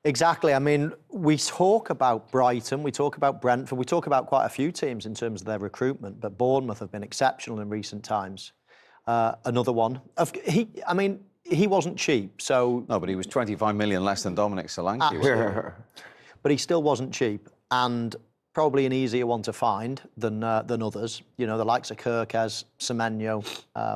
Exactly. I mean, we talk about Brighton, we talk about Brentford, we talk about quite a few teams in terms of their recruitment, but Bournemouth have been exceptional in recent times. Another one. He wasn't cheap, so... No, but he was 25 million less than Dominic Solanke. But he still wasn't cheap, and probably an easier one to find than others. You know, the likes of Kirkes, Semenyo,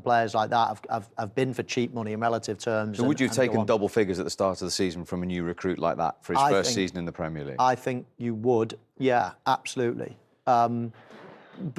players like that have been for cheap money in relative terms. So would you have taken double figures at the start of the season from a new recruit like that for his first season in the Premier League? I think you would, yeah, absolutely. But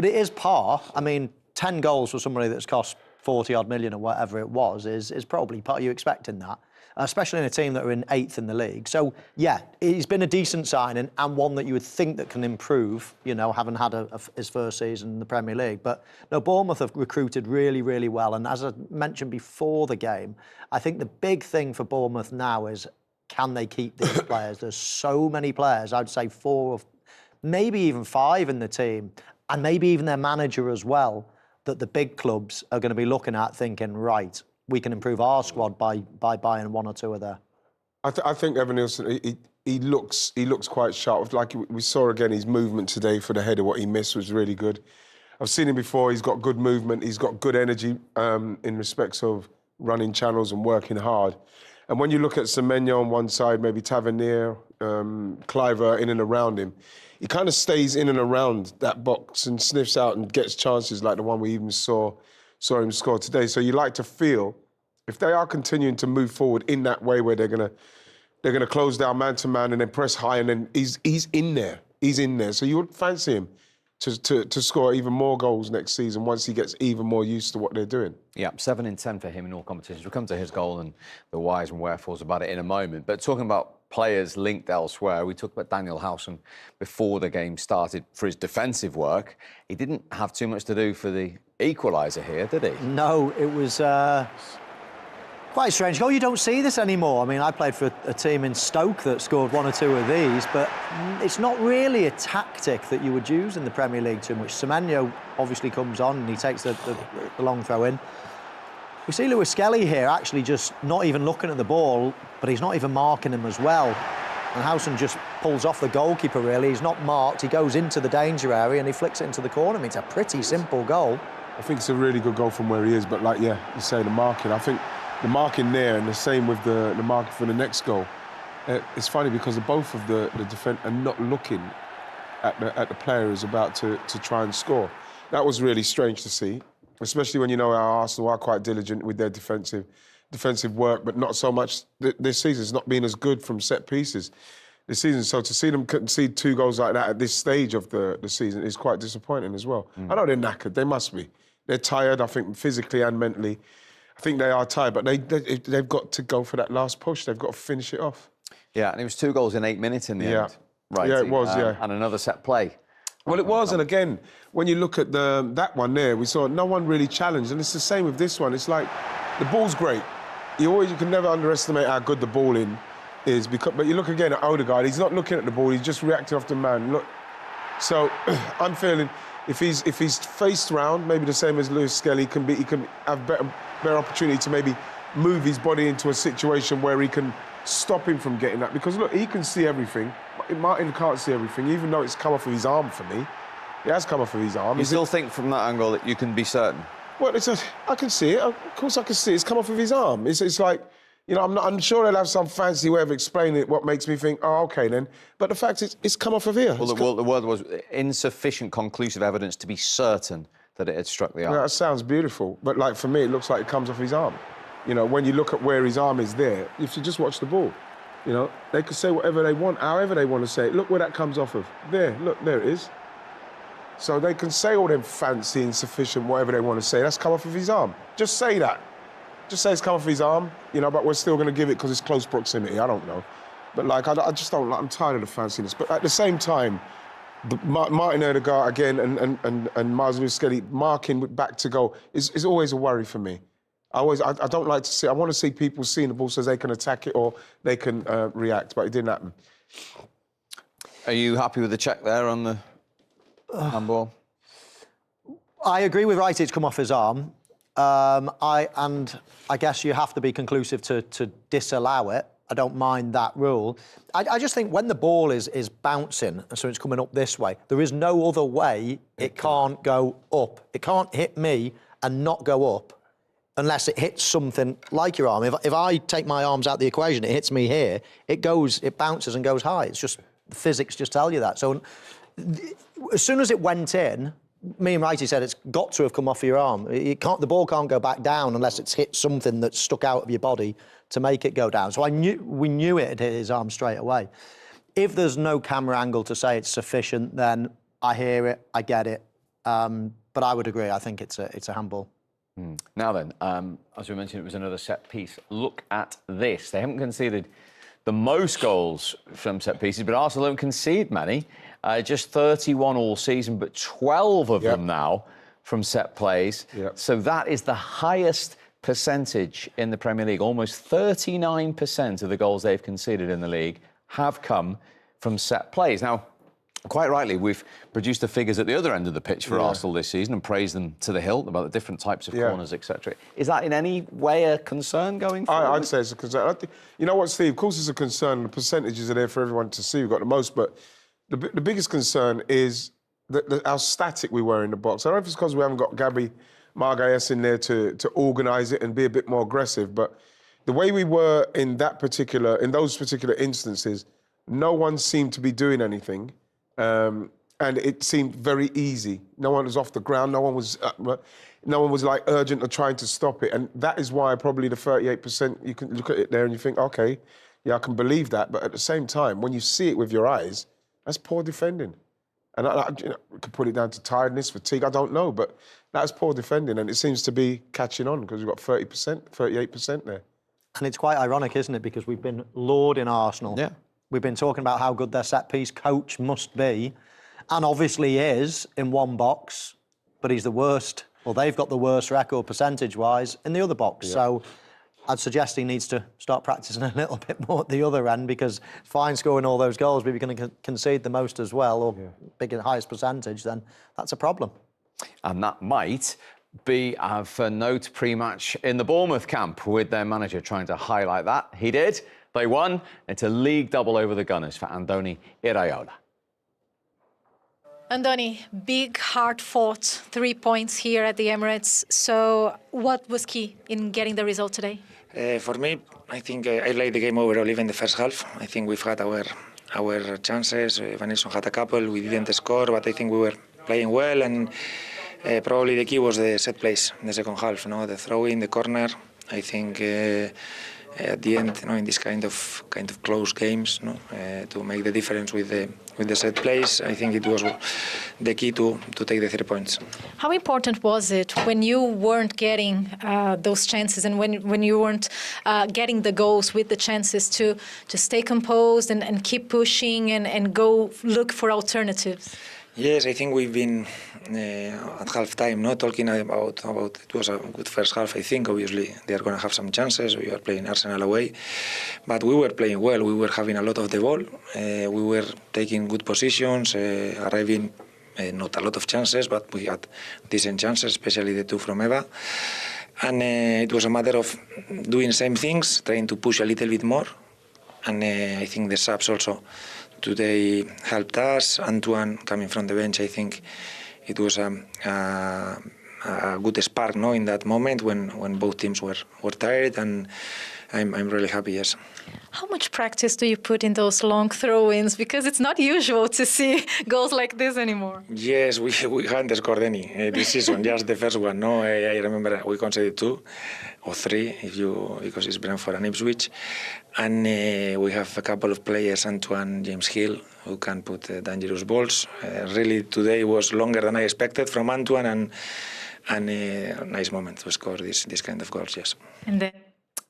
it is par. I mean, 10 goals for somebody that's cost 40-odd million or whatever it was is probably part. Are you expecting that? Especially in a team that are in 8th in the league. So, yeah, he's been a decent signing and one that you would think that can improve, you know, having had his first season in the Premier League. But, no, Bournemouth have recruited really, really well. And as I mentioned before the game, I think the big thing for Bournemouth now is, can they keep these players? There's so many players, I'd say 4 or maybe even 5 in the team, and maybe even their manager as well, that the big clubs are going to be looking at thinking, right, we can improve our squad by buying 1 or 2 of there. I think Evan Nielsen, he looks quite sharp. Like we saw again, his movement today for the header, what he missed was really good. I've seen him before. He's got good movement. He's got good energy in respects of running channels and working hard. And when you look at Semenyo on one side, maybe Tavernier, Cliver in and around him, he kind of stays in and around that box and sniffs out and gets chances like the one we even saw him score today. So you like to feel, if they are continuing to move forward in that way where they're gonna close down man to man and then press high, and then he's in there. He's in there. So you would fancy him to score even more goals next season once he gets even more used to what they're doing. Yeah, 7 in 10 for him in all competitions. We'll come to his goal and the whys and wherefores about it in a moment. But talking about players linked elsewhere, we talked about Daniel Howson before the game started for his defensive work. He didn't have too much to do for the equaliser here, did he? No, it was quite a strange goal. You don't see this anymore. I mean, I played for a team in Stoke that scored 1 or 2 of these, but it's not really a tactic that you would use in the Premier League too much. Semenyo obviously comes on and he takes the long throw in. We see Lewis Skelly here actually just not even looking at the ball, but he's not even marking him as well. And Howson just pulls off the goalkeeper, really. He's not marked. He goes into the danger area and he flicks it into the corner. I mean, it's a pretty simple goal. I think it's a really good goal from where he is, but like, yeah, you say the marking. I think the marking there and the same with the marking for the next goal. It's funny because both of the defence are not looking at the player who's about to try and score. That was really strange to see, especially when you know our Arsenal are quite diligent with their defensive work, but not so much this season. It's not been as good from set pieces this season. So to see them concede 2 goals like that at this stage of the season is quite disappointing as well. I know they're knackered. They must be. They're tired, I think, physically and mentally. I think they are tired, but they've got to go for that last push. They've got to finish it off. Yeah, and it was 2 goals in 8 minutes in the end. Right. Yeah, it was, yeah. And another set play. Well, it was, and again, when you look at that one there, we saw no one really challenged, and it's the same with this one. It's like, the ball's great. You can never underestimate how good the ball is, but you look again at Odegaard, he's not looking at the ball, he's just reacting off the man. Look, so I'm feeling, if he's faced round, maybe the same as Lewis Skelly, he can have better opportunity to maybe move his body into a situation where he can stop him from getting that. Because look, he can see everything. Martin can't see everything, even though it's come off of his arm for me. It has come off of his arm. You still think from that angle that you can be certain? Well, I can see it. Of course I can see it. It's come off of his arm. It's like, you know, I'm sure they'll have some fancy way of explaining it, what makes me think, oh, OK, then. But the fact is, it's come off of here. Well, the word was insufficient conclusive evidence to be certain that it had struck the arm. Yeah, that sounds beautiful. But, like, for me, it looks like it comes off his arm. You know, when you look at where his arm is there, if you just watch the ball, you know, they could say whatever they want, however they want to say it. Look where that comes off of. There, look, there it is. So they can say all them fancy, insufficient, whatever they want to say. That's come off of his arm. Just say that. Just say it's come off his arm, you know, but we're still going to give it because it's close proximity. I don't know. But, like, I just don't like, I'm tired of the fanciness. But at the same time, Martin Odegaard again and Miles Lewis-Skelly marking back to goal is always a worry for me. I don't like to see, I want to see people seeing the ball so they can attack it or they can react, but it didn't happen. Are you happy with the check there on the handball? I agree with Wright, it's come off his arm. I guess you have to be conclusive to disallow it. I don't mind that rule. I just think when the ball is bouncing, and so it's coming up this way, there is no other way it can't go up. It can't hit me and not go up unless it hits something like your arm. If I take my arms out of the equation, it hits me here, it bounces and goes high. It's just, physics just tell you that. So as soon as it went in, me and Wrighty said it's got to have come off your arm. The ball can't go back down unless it's hit something that's stuck out of your body to make it go down. So we knew it had hit his arm straight away. If there's no camera angle to say it's sufficient, then I hear it, I get it. But I would agree. I think it's a handball. Now then, as we mentioned, it was another set piece. Look at this. They haven't conceded the most goals from set pieces, but Arsenal don't concede many. Just 31 all season, but 12 of them now from set plays. So that is the highest percentage in the Premier League. Almost 39% of the goals they've conceded in the league have come from set plays. Now, quite rightly, we've produced the figures at the other end of the pitch for Arsenal this season and praised them to the hilt about the different types of corners, etc. Is that in any way a concern going forward? I'd say it's a concern. You know what, Steve? Of course it's a concern. The percentages are there for everyone to see. We've got the most, but the biggest concern is how static we were in the box. I don't know if it's because we haven't got Gabby Margalles in there to organise it and be a bit more aggressive, but the way we were in those particular instances, no one seemed to be doing anything. And it seemed very easy. No one was off the ground. No one was like urgent or trying to stop it. And that is why probably the 38%, you can look at it there and you think, okay, yeah, I can believe that. But at the same time, when you see it with your eyes, that's poor defending. And we could put it down to tiredness, fatigue, I don't know. But that's poor defending. And it seems to be catching on because we've got 30%, 38% there. And it's quite ironic, isn't it? Because we've been lauding Arsenal. Yeah. We've been talking about how good their set-piece coach must be, and obviously is in one box, but he's the worst, or they've got the worst record percentage-wise in the other box. So I'd suggest he needs to start practicing a little bit more at the other end, because fine scoring all those goals, but if you're going to concede the most as well, or highest percentage, then that's a problem. And that might be of note pre-match in the Bournemouth camp, with their manager trying to highlight that. He did. They won. It's a league double over the Gunners for Andoni Iraola. Andoni, big, hard-fought 3 points here at the Emirates. So what was key in getting the result today? For me, I think I liked the game overall, even the first half. I think we've had our chances. Van Nilsson had a couple. We didn't score, but I think we were playing well. And probably the key was the set plays in the second half. The throw-in, the corner. I think at the end, in this kind of close games, to make the difference with the set plays, I think it was the key to take the 3 points. How important was it when you weren't getting those chances, and when you weren't getting the goals with the chances, to stay composed and keep pushing and go look for alternatives? Yes, I think we've been at half-time talking about it was a good first half. I think obviously they are going to have some chances. We are playing Arsenal away, but we were playing well. We were having a lot of the ball. We were taking good positions, arriving not a lot of chances, but we had decent chances, especially the two from Eva. And it was a matter of doing the same things, trying to push a little bit more. And I think the subs also today helped us. Antoine coming from the bench, I think it was a good spark, in that moment when both teams were tired, and I'm really happy, yes. How much practice do you put in those long throw-ins? Because it's not usual to see goals like this anymore. Yes, we hadn't scored any this season, just the first one. I remember we conceded 2 or 3 because it's Brentford and Ipswich. And we have a couple of players, Antoine, James Hill, who can put dangerous balls. Really, today was longer than I expected from Antoine, and a nice moment to score this kind of goals, yes. And then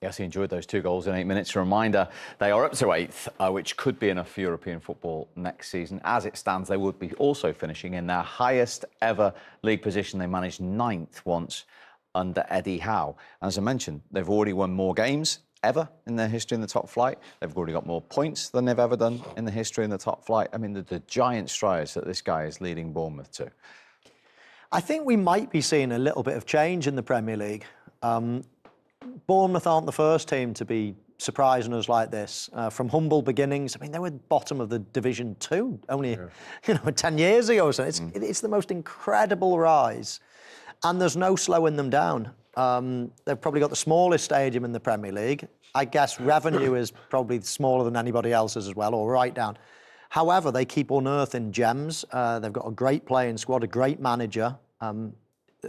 Yes, he enjoyed those 2 goals in 8 minutes. A reminder, they are up to 8th, which could be enough for European football next season. As it stands, they would be also finishing in their highest ever league position. They managed 9th once under Eddie Howe. As I mentioned, they've already won more games ever in their history in the top flight. They've already got more points than they've ever done in the history in the top flight. I mean, the giant strides that this guy is leading Bournemouth to. I think we might be seeing a little bit of change in the Premier League. Bournemouth aren't the first team to be surprising us like this. From humble beginnings, I mean, they were bottom of the Division 2 only, 10 years ago or so. It's the most incredible rise, and there's no slowing them down. They've probably got the smallest stadium in the Premier League. I guess revenue is probably smaller than anybody else's as well, or right down. However, they keep unearthing gems. They've got a great playing squad, a great manager.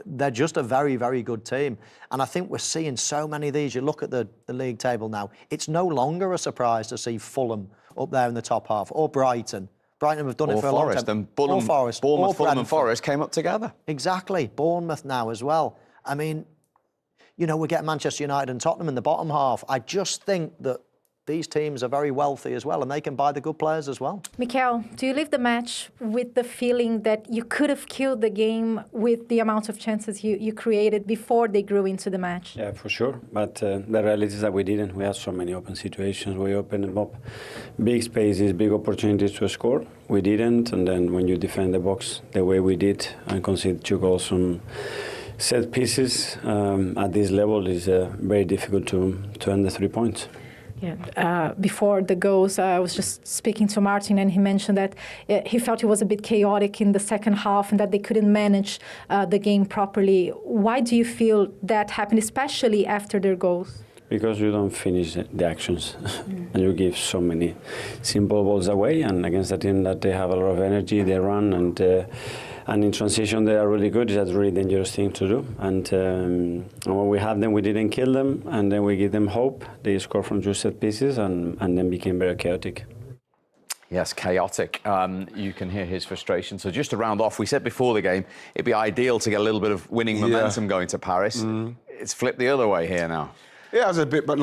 They're just a very, very good team. And I think we're seeing so many of these. You look at the league table now, it's no longer a surprise to see Fulham up there in the top half, or Brighton. Brighton have done it for a long time. And Bournemouth, Fulham and Forest came up together. Exactly. Bournemouth now as well. I mean, we're getting Manchester United and Tottenham in the bottom half. I just think that these teams are very wealthy as well, and they can buy the good players as well. Mikel, do you leave the match with the feeling that you could have killed the game with the amount of chances you created before they grew into the match? Yeah, for sure. But the reality is that we didn't. We had so many open situations. We opened up big spaces, big opportunities to score. We didn't. And then when you defend the box the way we did and concede 2 goals from set pieces at this level is very difficult to earn the 3 points. Yeah. Before the goals, I was just speaking to Martin, and he mentioned that he felt it was a bit chaotic in the second half and that they couldn't manage the game properly. Why do you feel that happened, especially after their goals? Because you don't finish the actions and you give so many simple balls away, and against a team that they have a lot of energy, they run, and in transition they are really good. That's a really dangerous thing to do. And when we had them, we didn't kill them, and then we give them hope. They score from 2 set pieces and then became very chaotic. Yes, chaotic. You can hear his frustration. So just to round off, we said before the game, it'd be ideal to get a little bit of winning momentum going to Paris. It's flipped the other way here now. Yeah, it's a bit, but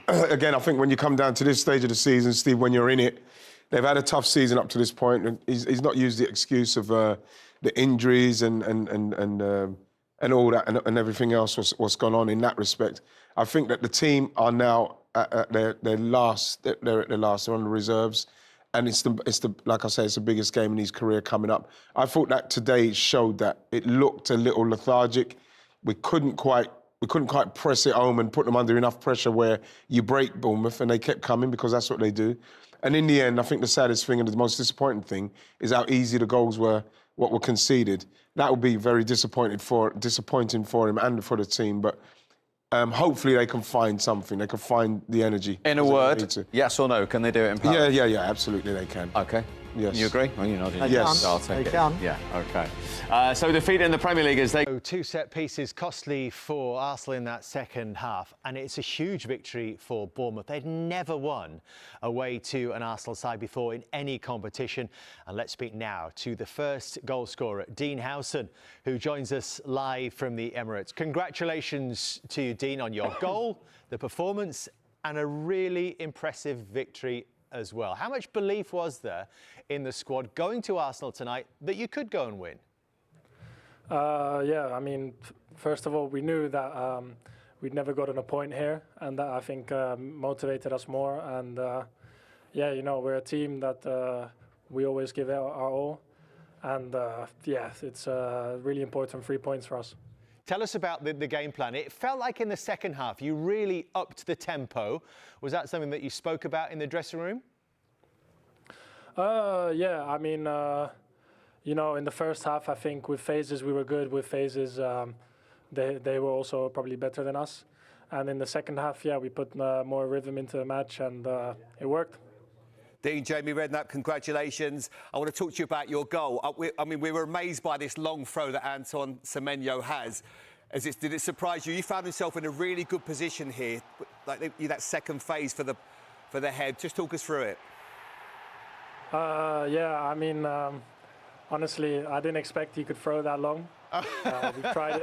again, I think when you come down to this stage of the season, Steve, when you're in it, they've had a tough season up to this point, and he's not used the excuse of the injuries and all that and everything else what's gone on in that respect. I think that the team are now at their last. They're at their last. They're on the reserves, and it's the like I say, it's the biggest game in his career coming up. I thought that today showed that it looked a little lethargic. We couldn't quite press it home and put them under enough pressure where you break Bournemouth, and they kept coming because that's what they do. And in the end, I think the saddest thing and the most disappointing thing is how easy the goals were, what were conceded. That will be very disappointing for him and for the team. But hopefully they can find something. They can find the energy. In a word, yes or no, can they do it in Paris? Yeah, absolutely they can. OK. Yes. You agree? Well, you're nodding. Yes. I'll take They it. can. Yeah, OK. So defeat in the Premier League as they... 2 set pieces costly for Arsenal in that second half, and it's a huge victory for Bournemouth. They'd never won away to an Arsenal side before in any competition. And let's speak now to the first goal scorer, Dean Howson, who joins us live from the Emirates. Congratulations to you, Dean, on your goal, the performance, and a really impressive victory as well. How much belief was there in the squad going to Arsenal tonight that you could go and win? Yeah, I mean, first of all, we knew that we'd never gotten a point here, and that I think motivated us more. And yeah, we're a team that we always give our all. And yeah, it's really important 3 points for us. Tell us about the game plan. It felt like in the second half you really upped the tempo. Was that something that you spoke about in the dressing room? Yeah, I mean, in the first half, I think with phases we were good. With phases, they were also probably better than us. And in the second half, yeah, we put more rhythm into the match, and it worked. Dean, Jamie Redknapp, congratulations. I want to talk to you about your goal. I mean, we were amazed by this long throw that Anton Semenyo has. Did it surprise you? You found yourself in a really good position here, like that second phase for the head. Just talk us through it. Yeah, I mean, honestly, I didn't expect he could throw that long. We've tried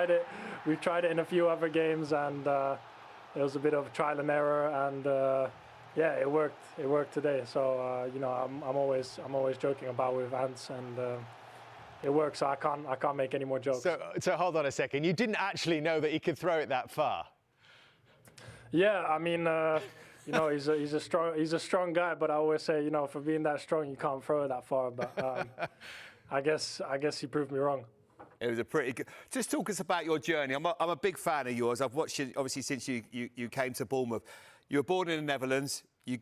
it. We've tried it in a few other games, and it was a bit of trial and error, and. Yeah, it worked. It worked today. So I'm always joking about with Ants, and it works. So I can't make any more jokes. So hold on a second. You didn't actually know that he could throw it that far? Yeah, I mean, he's a strong guy. But I always say, for being that strong, you can't throw it that far. But I guess he proved me wrong. It was a pretty good... Just talk us about your journey. I'm a big fan of yours. I've watched you, obviously, since you came to Bournemouth. You were born in the Netherlands. You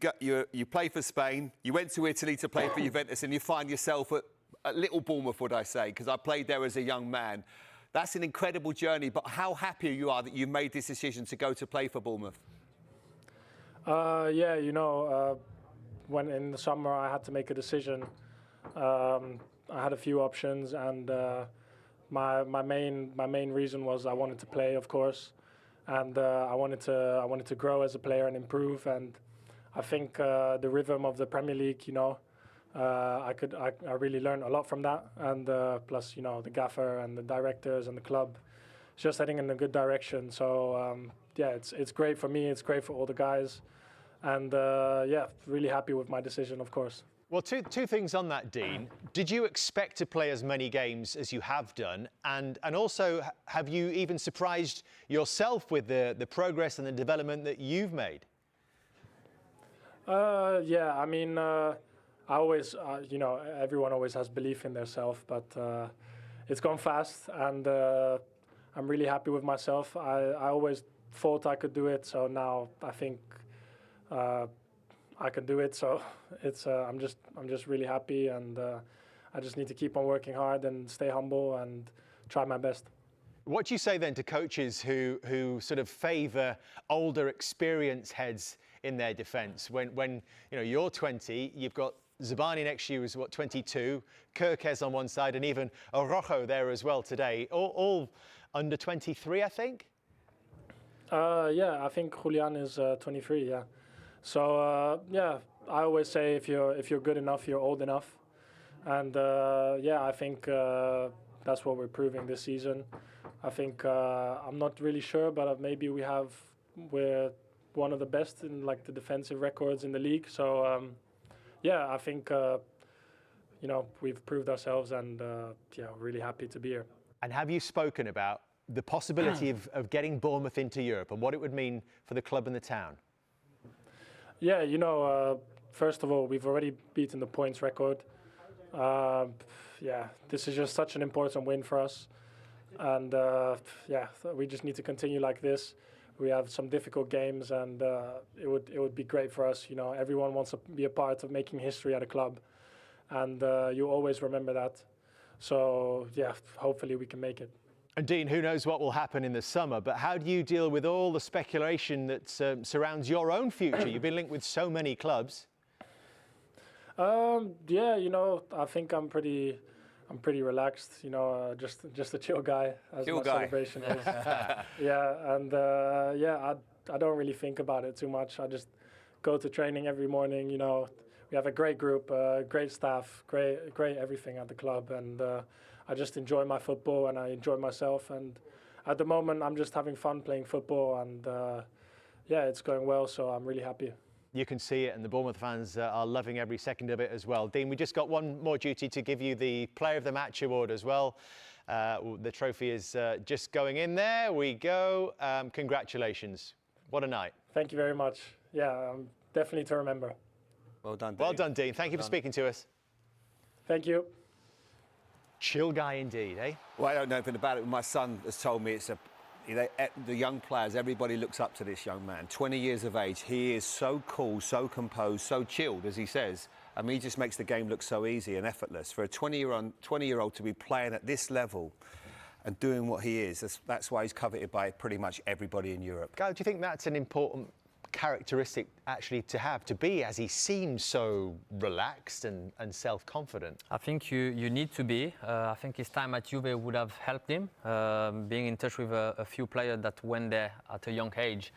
play for Spain. You went to Italy to play for Juventus, and you find yourself at Little Bournemouth, would I say? Because I played there as a young man. That's an incredible journey. But how happy you are that you made this decision to go to play for Bournemouth? Yeah, you know, when in the summer I had to make a decision. I had a few options, and my main reason was I wanted to play, of course, and I wanted to grow as a player and improve. And I think the rhythm of the Premier League, you know, I really learned a lot from that. And plus, you know, the gaffer and the directors and the club, just heading in a good direction. So yeah, it's great for me. It's great for all the guys, and yeah, really happy with my decision, of course. Well, two things on that, Dean. Did you expect to play as many games as you have done? And also, have you even surprised yourself with the progress and the development that you've made? Yeah, I mean, I always, you know, everyone always has belief in themselves, but it's gone fast, and I'm really happy with myself. I always thought I could do it, so now I think I can do it. So it's I'm just really happy, and I just need to keep on working hard and stay humble and try my best. What do you say then to coaches who sort of favour older, experienced heads in their defence? When you know you're 20, you've got Zabani next to you is what 22, Kirkes on one side, and even Rojo there as well today, all under 23, I think. Yeah, I think Julian is 23. Yeah, so yeah, I always say if you're good enough, you're old enough, and yeah, I think that's what we're proving this season. I think I'm not really sure, but maybe we're one of the best in like the defensive records in the league. So yeah, I think you know we've proved ourselves, and yeah, really happy to be here. And have you spoken about the possibility of getting Bournemouth into Europe and what it would mean for the club and the town? Yeah, you know, first of all, we've already beaten the points record. Yeah, this is just such an important win for us. And yeah, we just need to continue like this. We have some difficult games, and it would be great for us. You know, everyone wants to be a part of making history at a club, and you always remember that. So yeah, hopefully we can make it. And Dean, who knows what will happen in the summer, but how do you deal with all the speculation that surrounds your own future? You've been linked with so many clubs. Yeah, you know, I think I'm pretty relaxed. You know, just a chill guy, as my celebration is. Yeah, and yeah, I don't really think about it too much. I just go to training every morning. You know, we have a great group, great staff, great everything at the club, and I just enjoy my football and I enjoy myself. And at the moment, I'm just having fun playing football, and yeah, it's going well. So I'm really happy. You can see it, and the Bournemouth fans are loving every second of it as well. Dean, we just got one more duty to give you the Player of the Match award as well. The trophy is just going in. There we go. Congratulations. What a night. Thank you very much. Yeah, definitely to remember. Well done, Dean. Well done, Dean. Thank you for speaking to us. Thank you. Chill guy indeed, eh? Well, I don't know anything about it. My son has told me it's the young players, everybody looks up to this young man. 20 years of age, he is so cool, so composed, so chilled, as he says. I mean, he just makes the game look so easy and effortless. For a 20-year-old to be playing at this level and doing what he is, that's why he's coveted by pretty much everybody in Europe. Guy, do you think that's an important characteristic actually to have, to be, as he seems so relaxed and self-confident? I think you need to be. I think his time at Juve would have helped him. Being in touch with a few players that went there at a young age,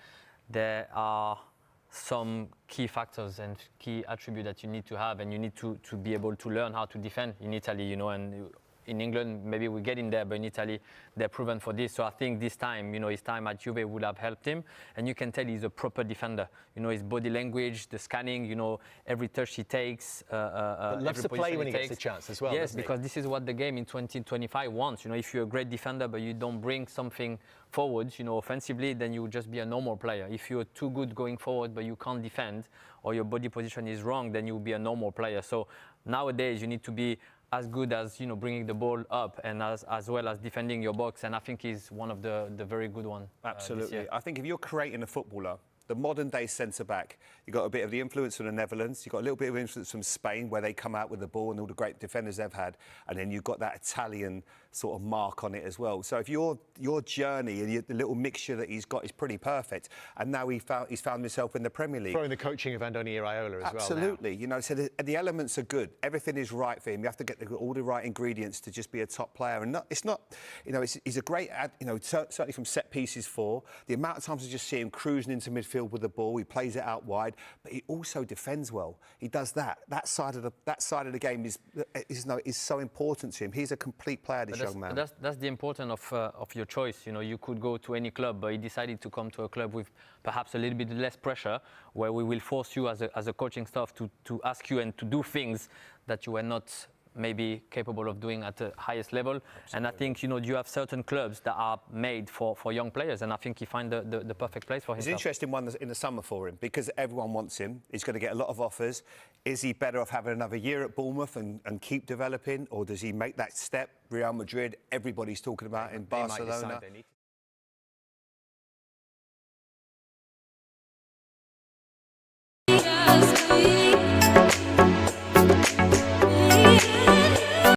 there are some key factors and key attributes that you need to have, and you need to be able to learn how to defend in Italy, you know, and in England, maybe we get in there, but in Italy, they're proven for this. So I think this time, you know, his time at Juve would have helped him. And you can tell he's a proper defender. You know, his body language, the scanning, you know, every touch he takes. But loves to play when he gets the chance as well. Yes, because this is what the game in 2025 wants. You know, if you're a great defender, but you don't bring something forward, you know, offensively, then you will just be a normal player. If you're too good going forward, but you can't defend, or your body position is wrong, then you will be a normal player. So nowadays, you need to be as good as, you know, bringing the ball up and as well as defending your box, and I think he's one of the very good ones. Absolutely. I think if you're creating a footballer, the modern-day centre-back. You've got a bit of the influence from the Netherlands. You've got a little bit of influence from Spain, where they come out with the ball and all the great defenders they've had. And then you've got that Italian sort of mark on it as well. So if your journey and the little mixture that he's got is pretty perfect. And now he's found himself in the Premier League. Throwing the coaching of Andoni Iraola as Absolutely. You know, so the elements are good. Everything is right for him. You have to get all the right ingredients to just be a top player. And it's not, you know, he's a great, you know, certainly from set pieces for. The amount of times I just see him cruising into midfield with the ball, he plays it out wide, but he also defends well. He does that. That side of the game is so important to him. He's a complete player, this young man. That's the importance of your choice. You know, you could go to any club, but he decided to come to a club with perhaps a little bit less pressure, where we will force you as a coaching staff to ask you and to do things that you were not maybe capable of doing at the highest level. Absolutely. And I think, you know, you have certain clubs that are made for young players, and I think he find the perfect place for himself. It's an interesting one in the summer for him, because everyone wants him. He's going to get a lot of offers. Is he better off having another year at Bournemouth and keep developing, or does he make that step? Real Madrid, everybody's talking about in Barcelona.